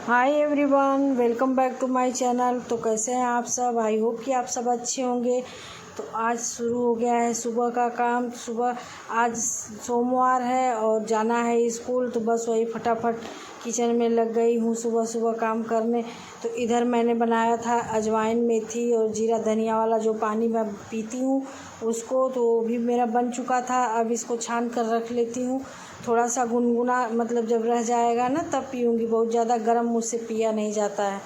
Hi everyone, welcome back to my channel. तो कैसे हैं आप सब? आई होप कि आप सब अच्छे होंगे। तो आज शुरू हो गया है सुबह का काम। सुबह आज सोमवार है और जाना है स्कूल, तो बस वही फटाफट किचन में लग गई हूँ सुबह सुबह काम करने। तो इधर मैंने बनाया था अजवाइन, मेथी और जीरा धनिया वाला जो पानी मैं पीती हूँ उसको, तो वो भी मेरा बन चुका था। अब इसको छान कर रख लेती हूँ। थोड़ा सा गुनगुना मतलब जब रह जाएगा ना तब पीऊँगी, बहुत ज़्यादा गर्म मुझसे पिया नहीं जाता है।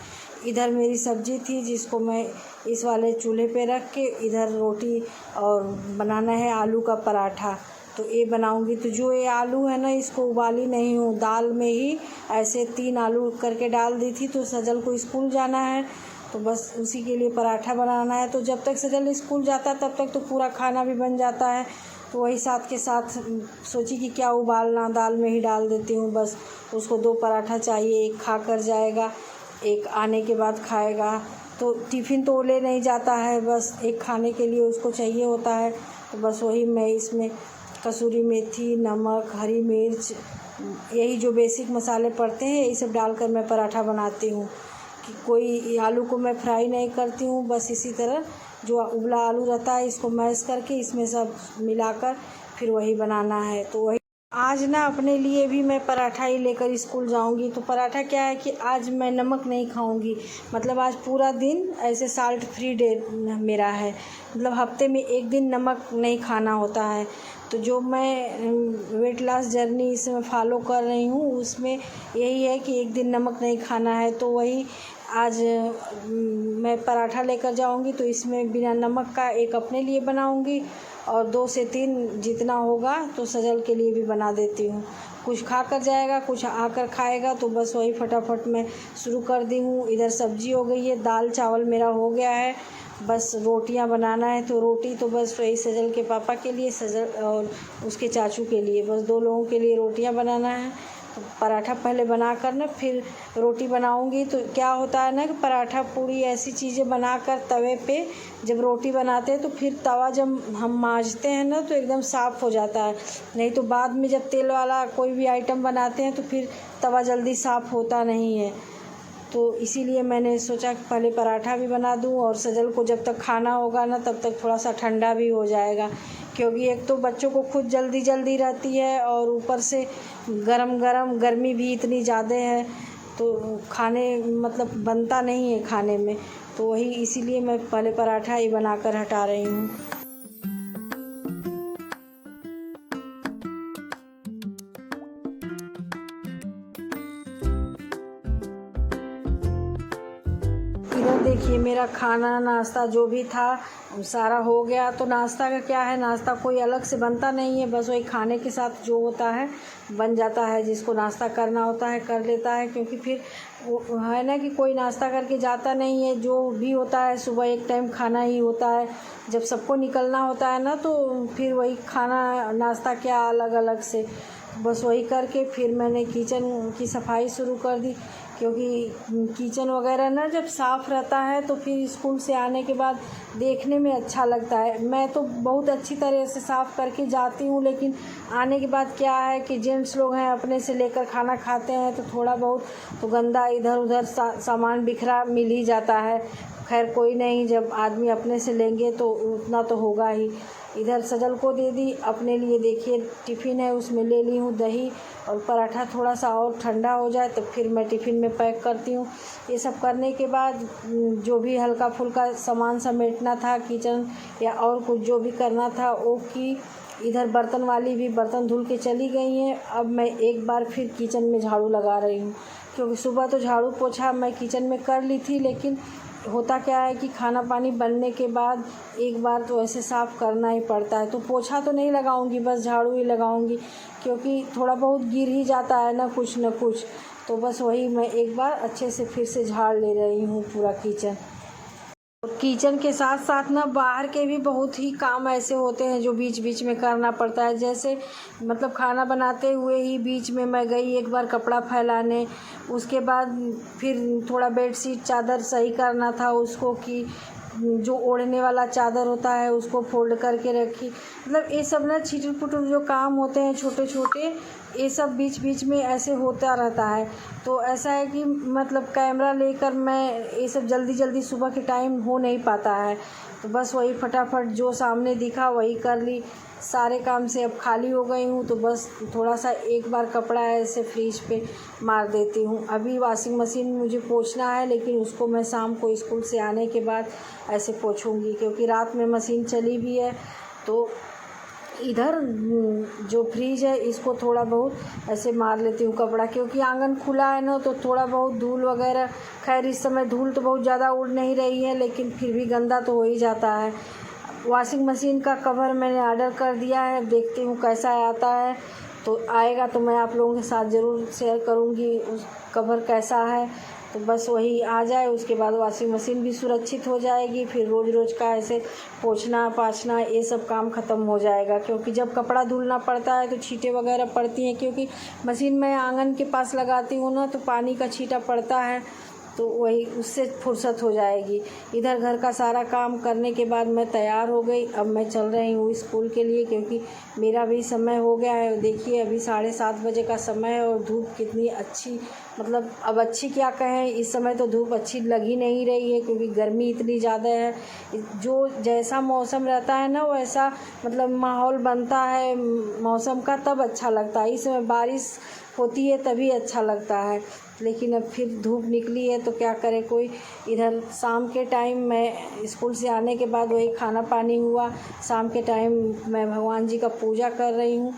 इधर मेरी सब्ज़ी थी जिसको मैं इस वाले चूल्हे पे रख के इधर रोटी और बनाना है आलू का पराठा। तो ये बनाऊंगी। तो जो ये आलू है ना, इसको उबाली नहीं हूँ, दाल में ही ऐसे 3 आलू करके डाल दी थी। तो सजल को स्कूल जाना है तो बस उसी के लिए पराठा बनाना है। तो जब तक सजल स्कूल जाता है तब तक तो पूरा खाना भी बन जाता है। तो वही साथ के साथ सोची कि क्या उबालना, दाल में ही डाल देती हूँ। बस उसको 2 पराठा चाहिए, एक खा कर जाएगा, एक आने के बाद खाएगा। तो टिफ़िन तो ले नहीं जाता है, बस एक खाने के लिए उसको चाहिए होता है। तो बस वही मैं इसमें कसूरी मेथी, नमक, हरी मिर्च, यही जो बेसिक मसाले पड़ते हैं यही सब डालकर मैं पराठा बनाती हूँ। कि कोई आलू को मैं फ्राई नहीं करती हूँ, बस इसी तरह जो उबला आलू रहता है इसको मैश करके इसमें सब मिलाकर फिर वही बनाना है। तो वही आज ना अपने लिए भी मैं पराठा ही लेकर स्कूल जाऊंगी। तो पराठा क्या है कि आज मैं नमक नहीं खाऊंगी, मतलब आज पूरा दिन ऐसे साल्ट फ्री डे मेरा है। मतलब हफ्ते में एक दिन नमक नहीं खाना होता है। तो जो मैं वेट लॉस जर्नी इसमें फ़ॉलो कर रही हूँ उसमें यही है कि एक दिन नमक नहीं खाना है। तो वही आज मैं पराठा लेकर जाऊंगी। तो इसमें बिना नमक का एक अपने लिए बनाऊंगी और 2 से 3 जितना होगा तो सजल के लिए भी बना देती हूँ। कुछ खा कर जाएगा, कुछ आकर खाएगा। तो बस वही फटाफट मैं शुरू कर दी हूँ। इधर सब्जी हो गई है, दाल चावल मेरा हो गया है, बस रोटियां बनाना है। तो रोटी तो बस वही सजल के पापा के लिए, सजल और उसके चाचू के लिए, बस 2 लोगों के लिए रोटियां बनाना है। तो पराठा पहले बना कर ना फिर रोटी बनाऊंगी। तो क्या होता है ना कि पराठा पूरी ऐसी चीज़ें बनाकर तवे पे जब रोटी बनाते हैं तो फिर तवा जब हम मांजते हैं ना तो एकदम साफ़ हो जाता है। नहीं तो बाद में जब तेल वाला कोई भी आइटम बनाते हैं तो फिर तवा जल्दी साफ़ होता नहीं है। तो इसीलिए मैंने सोचा कि पहले पराठा भी बना दूं और सजल को जब तक खाना होगा ना तब तक थोड़ा सा ठंडा भी हो जाएगा। क्योंकि एक तो बच्चों को खुद जल्दी जल्दी रहती है और ऊपर से गरम गरम गर्मी भी इतनी ज़्यादा है तो खाने मतलब बनता नहीं है खाने में। तो वही इसीलिए मैं पहले पराठा ही बनाकर हटा रही हूँ। इधर देखिए मेरा खाना नाश्ता जो भी था सारा हो गया। तो नाश्ता का क्या है, नाश्ता कोई अलग से बनता नहीं है, बस वही खाने के साथ जो होता है बन जाता है। जिसको नाश्ता करना होता है कर लेता है, क्योंकि फिर वो है ना कि कोई नाश्ता करके जाता नहीं है। जो भी होता है सुबह एक टाइम खाना ही होता है। जब सबको निकलना होता है ना तो फिर वही खाना नाश्ता क्या अलग अलग से, बस वही करके फिर मैंने किचन की सफाई शुरू कर दी। क्योंकि किचन वगैरह ना जब साफ़ रहता है तो फिर स्कूल से आने के बाद देखने में अच्छा लगता है। मैं तो बहुत अच्छी तरह से साफ़ करके जाती हूँ, लेकिन आने के बाद क्या है कि जेंट्स लोग हैं अपने से लेकर खाना खाते हैं तो थोड़ा बहुत तो गंदा इधर उधर सामान बिखरा मिल ही जाता है। खैर कोई नहीं, जब आदमी अपने से लेंगे तो उतना तो होगा ही। इधर सजल को दे दी, अपने लिए देखिए टिफ़िन है उसमें ले ली हूँ दही और पराठा। थोड़ा सा और ठंडा हो जाए तो फिर मैं टिफ़िन में पैक करती हूँ। ये सब करने के बाद जो भी हल्का फुल्का सामान समेटना था किचन या और कुछ जो भी करना था वो की। इधर बर्तन वाली भी बर्तन धुल के चली गई हैं। अब मैं एक बार फिर किचन में झाड़ू लगा रही हूँ, क्योंकि सुबह तो झाड़ू पोछा मैं किचन में कर ली थी, लेकिन होता क्या है कि खाना पानी बनने के बाद एक बार तो ऐसे साफ़ करना ही पड़ता है। तो पोछा तो नहीं लगाऊंगी, बस झाड़ू ही लगाऊंगी, क्योंकि थोड़ा बहुत गिर ही जाता है ना कुछ न कुछ। तो बस वही मैं एक बार अच्छे से फिर से झाड़ ले रही हूँ पूरा किचन। किचन के साथ साथ ना बाहर के भी बहुत ही काम ऐसे होते हैं जो बीच बीच में करना पड़ता है। जैसे मतलब खाना बनाते हुए ही बीच में मैं गई एक बार कपड़ा फैलाने, उसके बाद फिर थोड़ा बेडशीट चादर सही करना था उसको, कि जो ओढ़ने वाला चादर होता है उसको फोल्ड करके रखी। मतलब ये सब ना छिटर पुटर जो काम होते हैं छोटे छोटे, ये सब बीच बीच में ऐसे होता रहता है। तो ऐसा है कि मतलब कैमरा लेकर मैं ये सब जल्दी जल्दी सुबह के टाइम हो नहीं पाता है, तो बस वही फटाफट जो सामने दिखा वही कर ली। सारे काम से अब खाली हो गई हूँ, तो बस थोड़ा सा एक बार कपड़ा ऐसे फ्रिज पे मार देती हूँ। अभी वॉशिंग मशीन मुझे पोंछना है, लेकिन उसको मैं शाम को स्कूल से आने के बाद ऐसे पोंछूँगी, क्योंकि रात में मशीन चली भी है। तो इधर जो फ्रिज है इसको थोड़ा बहुत ऐसे मार लेती हूँ कपड़ा, क्योंकि आंगन खुला है ना, तो थोड़ा बहुत धूल वगैरह, खैर इस समय धूल तो बहुत ज़्यादा उड़ नहीं रही है, लेकिन फिर भी गंदा तो हो ही जाता है। वॉशिंग मशीन का कवर मैंने ऑर्डर कर दिया है, देखती हूँ कैसा आता है। तो आएगा तो मैं आप लोगों के साथ ज़रूर शेयर करूँगी उस कवर कैसा है। तो बस वही आ जाए, उसके बाद वॉशिंग मशीन भी सुरक्षित हो जाएगी। फिर रोज़ रोज़ का ऐसे पोंछना पाछना ये सब काम ख़त्म हो जाएगा, क्योंकि जब कपड़ा धुलना पड़ता है तो छींटे वगैरह पड़ती हैं, क्योंकि मशीन मैं आंगन के पास लगाती हूँ ना, तो पानी का छींटा पड़ता है, तो वही उससे फुर्सत हो जाएगी। इधर घर का सारा काम करने के बाद मैं तैयार हो गई। अब मैं चल रही हूँ स्कूल के लिए, क्योंकि मेरा भी समय हो गया है। देखिए अभी 7:30 बजे का समय है, और धूप कितनी अच्छी, मतलब अब अच्छी क्या कहें, इस समय तो धूप अच्छी लग ही नहीं रही है, क्योंकि गर्मी इतनी ज़्यादा है। जो जैसा मौसम रहता है ना, वैसा मतलब माहौल बनता है मौसम का, तब अच्छा लगता है। इस समय बारिश होती है तभी अच्छा लगता है, लेकिन अब फिर धूप निकली है तो क्या करे कोई। इधर शाम के टाइम मैं स्कूल से आने के बाद वही खाना पानी हुआ, शाम के टाइम मैं भगवान जी का पूजा कर रही हूँ।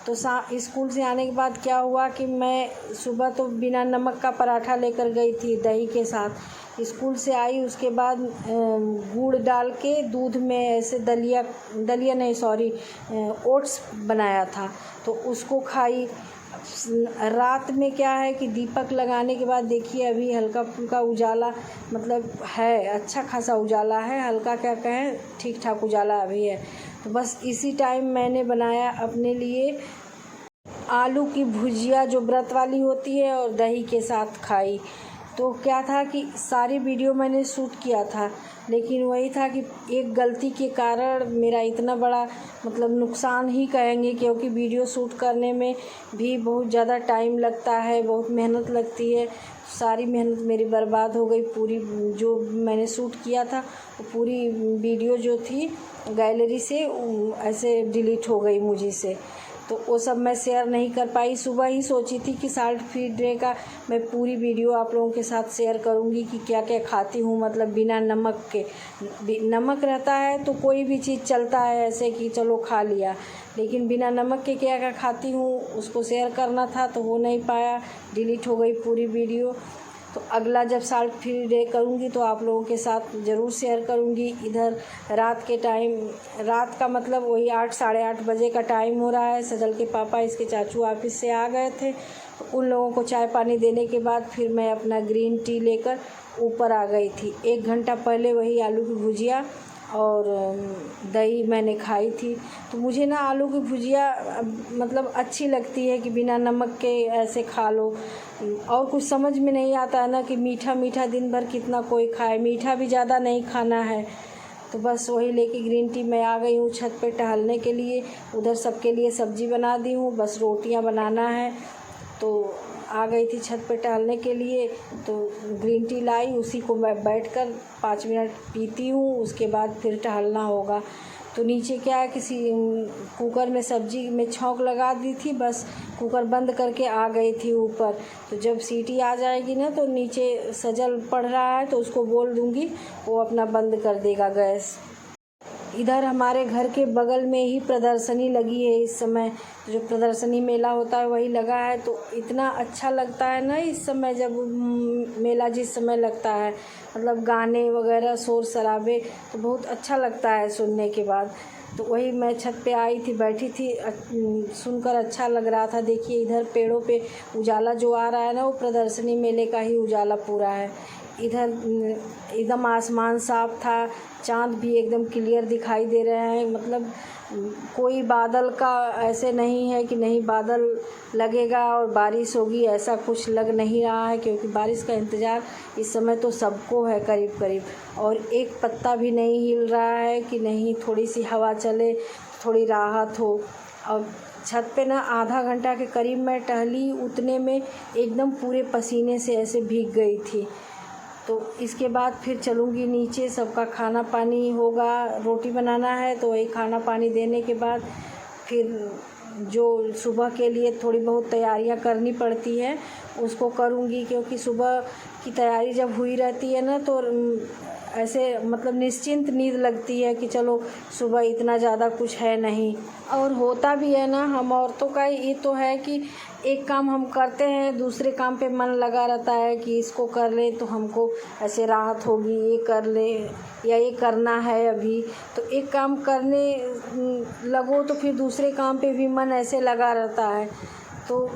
तो स्कूल से आने के बाद क्या हुआ कि मैं सुबह तो बिना नमक का पराठा लेकर गई थी दही के साथ। स्कूल से आई उसके बाद गुड़ डाल के दूध में ऐसे दलिया नहीं सॉरी ओट्स बनाया था, तो उसको खाई। रात में क्या है कि दीपक लगाने के बाद देखिए अभी हल्का फुल्का उजाला, मतलब है अच्छा खासा उजाला है, हल्का क्या कहें ठीक ठाक उजाला अभी है। तो बस इसी टाइम मैंने बनाया अपने लिए आलू की भुजिया, जो व्रत वाली होती है, और दही के साथ खाई। तो क्या था कि सारी वीडियो मैंने शूट किया था, लेकिन वही था कि एक गलती के कारण मेरा इतना बड़ा मतलब नुकसान ही कहेंगे, क्योंकि वीडियो शूट करने में भी बहुत ज़्यादा टाइम लगता है, बहुत मेहनत लगती है। सारी मेहनत मेरी बर्बाद हो गई पूरी। जो मैंने शूट किया था वो पूरी वीडियो जो थी गैलरी से ऐसे डिलीट हो गई मुझे से, तो वो सब मैं शेयर नहीं कर पाई। सुबह ही सोची थी कि साल्ट फ्री डे का मैं पूरी वीडियो आप लोगों के साथ शेयर करूंगी कि क्या क्या खाती हूँ, मतलब बिना नमक के। नमक रहता है तो कोई भी चीज़ चलता है ऐसे कि चलो खा लिया, लेकिन बिना नमक के क्या क्या खाती हूँ उसको शेयर करना था, तो हो नहीं पाया, डिलीट हो गई पूरी वीडियो। तो अगला जब साल्ट फ्री डे करूँगी तो आप लोगों के साथ ज़रूर शेयर करूँगी। इधर रात के टाइम, रात का मतलब वही 8 साढ़े 8 बजे का टाइम हो रहा है। सजल के पापा इसके चाचू ऑफिस से आ गए थे, तो उन लोगों को चाय पानी देने के बाद फिर मैं अपना ग्रीन टी लेकर ऊपर आ गई थी। 1 घंटा पहले वही आलू की भुजिया और दही मैंने खाई थी। तो मुझे ना आलू की भुजिया मतलब अच्छी लगती है कि बिना नमक के ऐसे खा लो, और कुछ समझ में नहीं आता है ना कि मीठा मीठा दिन भर कितना कोई खाए, मीठा भी ज़्यादा नहीं खाना है। तो बस वही लेके ग्रीन टी मैं आ गई हूँ छत पे टहलने के लिए। उधर सबके लिए सब्ज़ी बना दी हूँ, बस रोटियाँ बनाना है। तो आ गई थी छत पे टहलने के लिए, तो ग्रीन टी लाई, उसी को मैं बैठकर 5 मिनट पीती हूँ, उसके बाद फिर टहलना होगा। तो नीचे क्या है किसी कुकर में सब्ज़ी में छौंक लगा दी थी, बस कुकर बंद करके आ गई थी ऊपर। तो जब सीटी आ जाएगी ना, तो नीचे सजल पड़ रहा है तो उसको बोल दूँगी, वो अपना बंद कर देगा गैस। इधर हमारे घर के बगल में ही प्रदर्शनी लगी है इस समय, जो प्रदर्शनी मेला होता है वही लगा है। तो इतना अच्छा लगता है ना इस समय, जब मेला जिस समय लगता है, मतलब गाने वगैरह शोर शराबे, तो बहुत अच्छा लगता है सुनने के बाद। तो वही मैं छत पे आई थी, बैठी थी, सुनकर अच्छा लग रहा था। देखिए इधर पेड़ों पे उजाला जो आ रहा है ना, वो प्रदर्शनी मेले का ही उजाला पूरा है। इधर एकदम आसमान साफ था, चाँद भी एकदम क्लियर दिखाई दे रहे हैं, मतलब कोई बादल का ऐसे नहीं है कि नहीं बादल लगेगा और बारिश होगी, ऐसा कुछ लग नहीं रहा है, क्योंकि बारिश का इंतज़ार इस समय तो सबको है करीब करीब। और एक पत्ता भी नहीं हिल रहा है कि नहीं थोड़ी सी हवा चले, थोड़ी राहत हो। अब छत पे ना आधा घंटा के करीब मैं टहली, उतने में एकदम पूरे पसीने से ऐसे भीग गई थी। तो इसके बाद फिर चलूँगी नीचे, सबका खाना पानी होगा, रोटी बनाना है तो वही खाना पानी देने के बाद फिर जो सुबह के लिए थोड़ी बहुत तैयारियां करनी पड़ती है उसको करूँगी, क्योंकि सुबह की तैयारी जब हुई रहती है ना तो ऐसे मतलब निश्चिंत नींद लगती है कि चलो सुबह इतना ज़्यादा कुछ है नहीं। और होता भी है ना, हम औरतों का ये तो है कि एक काम हम करते हैं, दूसरे काम पे मन लगा रहता है कि इसको कर ले तो हमको ऐसे राहत होगी, ये कर ले या ये करना है अभी, तो एक काम करने लगो तो फिर दूसरे काम पे भी मन ऐसे लगा रहता है। तो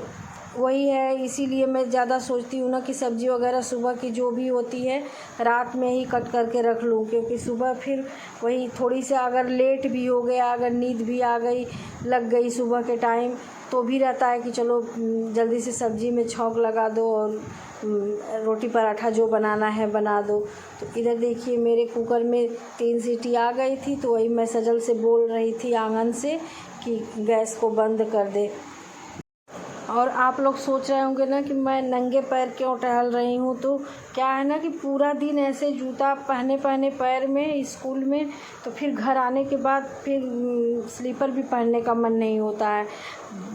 वही है, इसीलिए मैं ज़्यादा सोचती हूँ ना कि सब्ज़ी वगैरह सुबह की जो भी होती है रात में ही कट करके रख लूँ, क्योंकि सुबह फिर वही थोड़ी सी अगर लेट भी हो गया, अगर नींद भी आ गई, लग गई सुबह के टाइम, तो भी रहता है कि चलो जल्दी से सब्ज़ी में छौंक लगा दो और रोटी पराठा जो बनाना है बना दो। तो इधर देखिए मेरे कुकर में 3 सीटी आ गई थी, तो वही मैं सजल से बोल रही थी आंगन से कि गैस को बंद कर दे। और आप लोग सोच रहे होंगे ना कि मैं नंगे पैर क्यों टहल रही हूँ, तो क्या है ना कि पूरा दिन ऐसे जूता पहने पैर में स्कूल में, तो फिर घर आने के बाद फिर स्लीपर भी पहनने का मन नहीं होता है।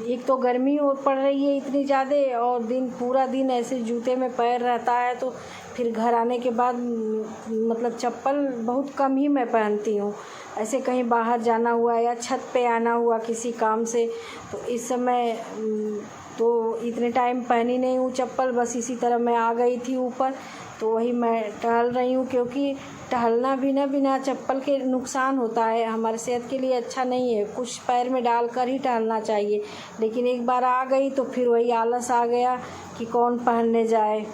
एक तो गर्मी पड़ रही है इतनी ज़्यादा, और पूरा दिन ऐसे जूते में पैर रहता है, तो फिर घर आने के बाद मतलब चप्पल बहुत कम ही मैं पहनती हूँ। ऐसे कहीं बाहर जाना हुआ या छत पे आना हुआ किसी काम से, तो इस समय तो इतने टाइम पहनी नहीं हूँ चप्पल, बस इसी तरह मैं आ गई थी ऊपर, तो वही मैं टहल रही हूँ। क्योंकि टहलना भी ना बिना चप्पल के नुकसान होता है, हमारे सेहत के लिए अच्छा नहीं है, कुछ पैर में डालकर ही टहलना चाहिए। लेकिन एक बार आ गई तो फिर वही आलस आ गया कि कौन पहनने जाए।